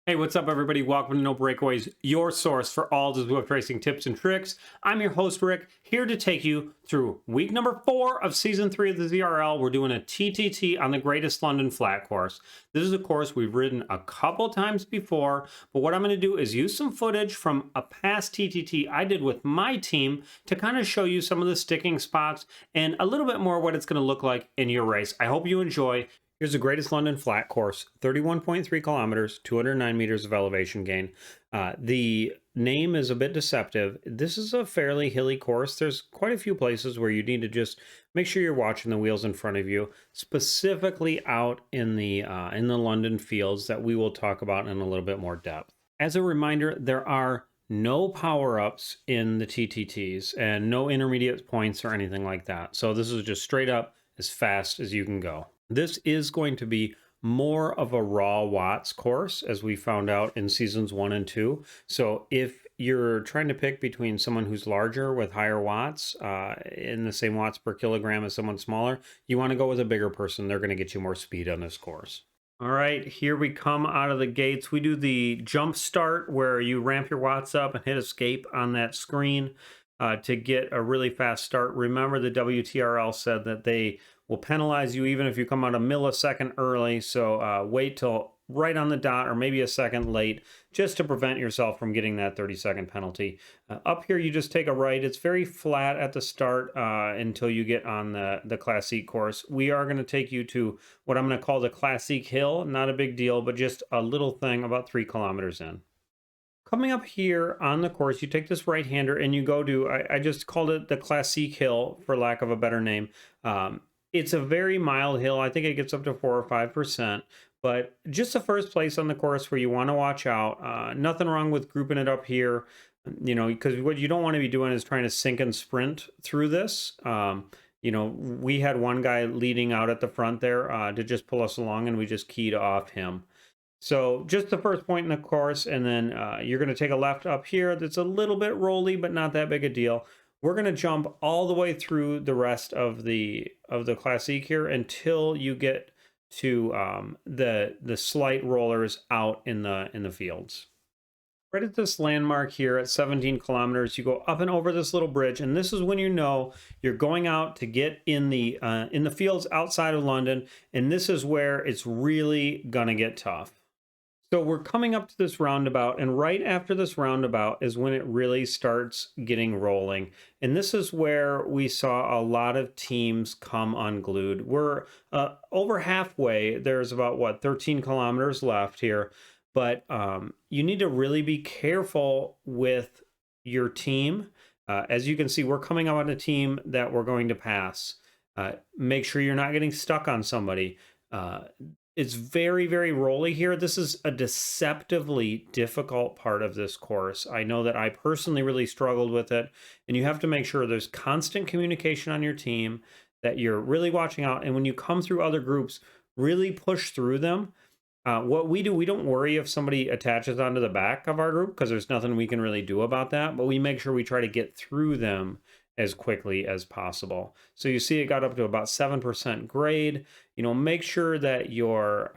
Hey, what's up, everybody? Welcome to No Breakaways, your source for all the Zwift racing tips and tricks. I'm your host, Rick, here to take you through week number 4 of season 3 of the ZRL. We're doing a TTT on the Greatest London Flat course. This is a course we've ridden a couple times before, but what I'm going to do is use some footage from a past TTT I did with my team to kind of show you some of the sticking spots and a little bit more what it's going to look like in your race. I hope you enjoy. Here's the Greatest London Flat course, 31.3 kilometers, 209 meters of elevation gain. The name is a bit deceptive. This is a fairly hilly course. There's quite a few places where you need to just make sure you're watching the wheels in front of you, specifically out in the London fields that we will talk about in a little bit more depth. As a reminder, there are no power-ups in the TTTs and no intermediate points or anything like that. So this is just straight up as fast as you can go. This is going to be more of a raw watts course, as we found out in seasons 1 and 2. So if you're trying to pick between someone who's larger with higher watts in the same watts per kilogram as someone smaller, you want to go with a bigger person. They're going to get you more speed on this course. All right, here we come out of the gates. We do the jump start where you ramp your watts up and hit escape on that screen to get a really fast start. Remember, the WTRL said that they will penalize you even if you come out a millisecond early. So wait till right on the dot or maybe a second late just to prevent yourself from getting that 30-second penalty. Up here, you just take a right. It's very flat at the start until you get on the Classique course. We are going to take you to what I'm going to call the Classique Hill. Not a big deal, but just a little thing about 3 kilometers in. Coming up here on the course, you take this right-hander and you go to, I just called it the Classique Hill for lack of a better name. It's a very mild hill. I think it gets up to 4 or 5%, but just the first place on the course where you want to watch out. Nothing wrong with grouping it up here, because what you don't want to be doing is trying to sink and sprint through this. We had one guy leading out at the front there to just pull us along, and we just keyed off him. So just the first point in the course, and then you're going to take a left up here. That's a little bit rolly, but not that big a deal. We're going to jump all the way through the rest of the Classique here until you get to the slight rollers out in the fields. Right at this landmark here at 17 kilometers, you go up and over this little bridge, and this is when you know you're going out to get in the fields outside of London, and this is where it's really gonna get tough. So we're coming up to this roundabout, and right after this roundabout is when it really starts getting rolling. And this is where we saw a lot of teams come unglued. We're over halfway. There's about, 13 kilometers left here. But you need to really be careful with your team. As you can see, we're coming up on a team that we're going to pass. Make sure you're not getting stuck on somebody. It's very, very rolly here. This is a deceptively difficult part of this course. I know that I personally really struggled with it, and you have to make sure there's constant communication on your team, that you're really watching out, and when you come through other groups, really push through them. What we do, we don't worry if somebody attaches onto the back of our group because there's nothing we can really do about that, but we make sure we try to get through them as quickly as possible. So you see it got up to about 7% grade. Make sure that your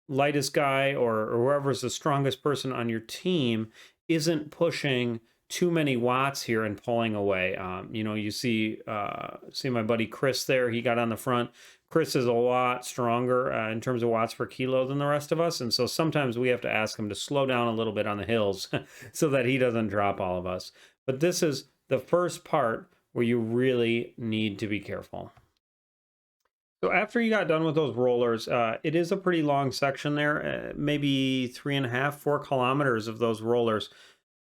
lightest guy or whoever's the strongest person on your team isn't pushing too many watts here and pulling away. You see my buddy Chris there. He got on the front. Chris is a lot stronger in terms of watts per kilo than the rest of us. And so sometimes we have to ask him to slow down a little bit on the hills so that he doesn't drop all of us. But this is the first part where you really need to be careful. So after you got done with those rollers, it is a pretty long section there, maybe 3.5, 4 kilometers of those rollers.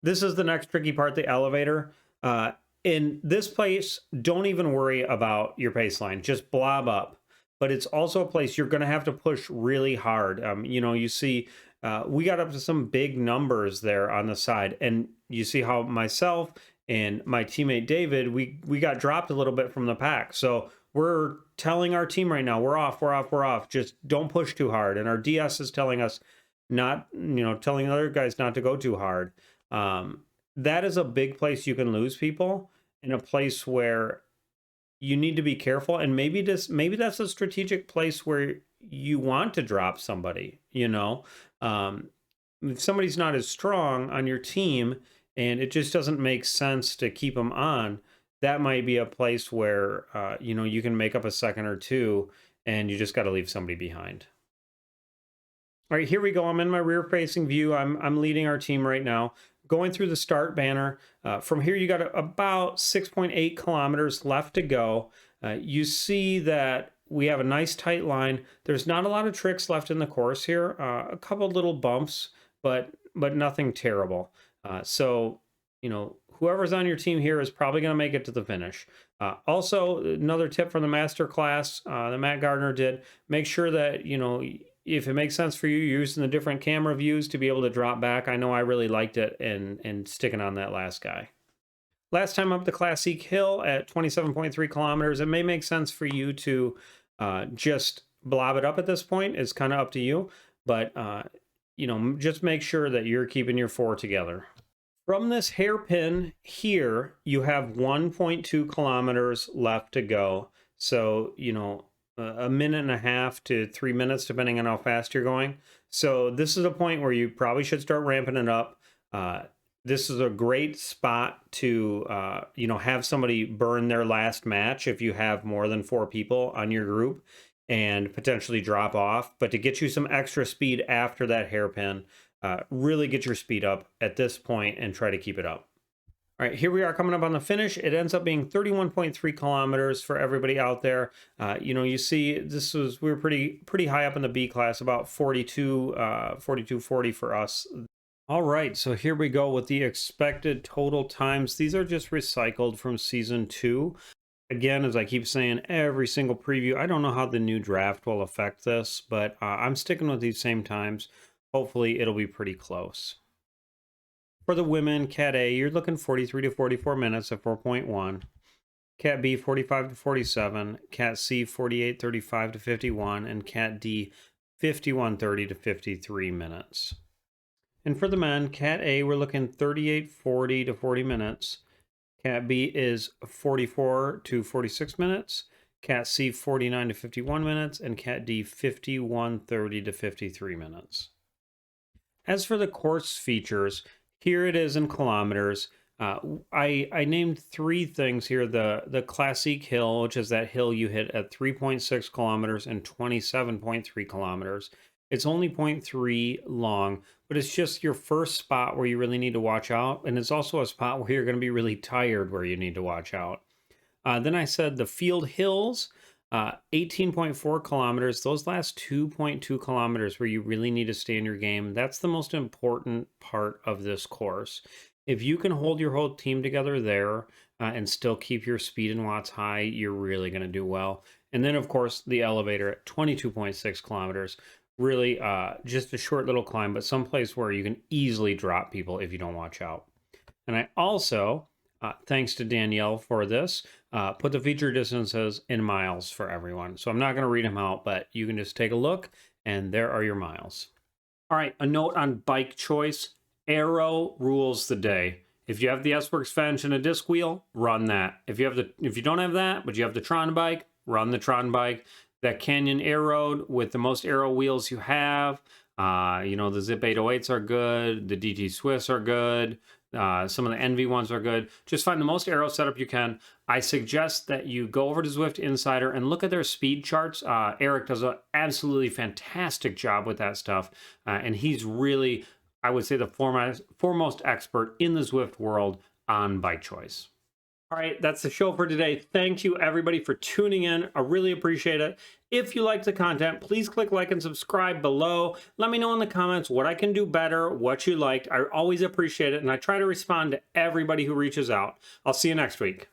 This is the next tricky part, the elevator. In this place, don't even worry about your pace line, just blob up. But it's also a place you're going to have to push really hard. You see, we got up to some big numbers there on the side, and you see how myself and my teammate David, we got dropped a little bit from the pack. So we're telling our team right now, we're off. Just don't push too hard. And our DS is telling us telling other guys not to go too hard. That is a big place you can lose people, in a place where you need to be careful. And maybe that's a strategic place where you want to drop somebody, if somebody's not as strong on your team and it just doesn't make sense to keep them on, that might be a place where you can make up a second or two, and you just got to leave somebody behind. All right, here we go. I'm in my rear-facing view. I'm leading our team right now. Going through the start banner. From here, you got about 6.8 kilometers left to go. You see that we have a nice tight line. There's not a lot of tricks left in the course here. A couple little bumps, but nothing terrible. So, whoever's on your team here is probably going to make it to the finish. Also, another tip from the master class that Matt Gardner did, make sure that, if it makes sense for you, you're using the different camera views to be able to drop back. I know I really liked it and sticking on that last guy. Last time up the Classique Hill at 27.3 kilometers, it may make sense for you to just blob it up at this point. It's kind of up to you, but just make sure that you're keeping your four together. From this hairpin here, you have 1.2 kilometers left to go. So, a minute and a half to 3 minutes, depending on how fast you're going. So this is a point where you probably should start ramping it up. This is a great spot to, have somebody burn their last match if you have more than 4 people on your group and potentially drop off. But to get you some extra speed after that hairpin, really get your speed up at this point and try to keep it up. All right, here we are coming up on the finish. It ends up being 31.3 kilometers for everybody out there. You see we were pretty high up in the B class, about 42.40 for us. All right, so here we go with the expected total times. These are just recycled from season 2. Again, as I keep saying, every single preview, I don't know how the new draft will affect this, but I'm sticking with these same times. Hopefully it'll be pretty close. For the women, Cat A, you're looking 43 to 44 minutes at 4.1. Cat B, 45 to 47. Cat C, 48:35 to 51. And Cat D, 51:30 to 53 minutes. And for the men, Cat A, we're looking 38:40 to 40 minutes. Cat B is 44 to 46 minutes. Cat C, 49 to 51 minutes. And Cat D, 51:30 to 53 minutes. As for the course features, here it is in kilometers. I named 3 things here. The Classique Hill, which is that hill you hit at 3.6 kilometers and 27.3 kilometers. It's only 0.3 long, but it's just your first spot where you really need to watch out. And it's also a spot where you're going to be really tired where you need to watch out. Then I said the Field Hills, 18.4 kilometers. Those last 2.2 kilometers where you really need to stay in your game, that's the most important part of this course. If you can hold your whole team together there and still keep your speed and watts high, you're really going to do well. And then, of course, the elevator at 22.6 kilometers. Really just a short little climb, but someplace where you can easily drop people if you don't watch out. And I also, thanks to Danielle for this, put the feature distances in miles for everyone. So I'm not going to read them out, but you can just take a look, and there are your miles. All right, a note on bike choice. Aero rules the day. If you have the S-Works Fench and a disc wheel, run that. If you don't have that, but you have the Tron bike, run the Tron bike. That Canyon Aero with the most aero wheels you have. The Zip 808s are good. The DT Swifts are good. Some of the Envy ones are good. Just find the most aero setup you can. I suggest that you go over to Zwift Insider and look at their speed charts. Eric does an absolutely fantastic job with that stuff. And he's really, I would say, the foremost expert in the Zwift world on bike choice. All right, that's the show for today. Thank you, everybody, for tuning in. I really appreciate it. If you liked the content, please click like and subscribe below. Let me know in the comments what I can do better, what you liked. I always appreciate it, and I try to respond to everybody who reaches out. I'll see you next week.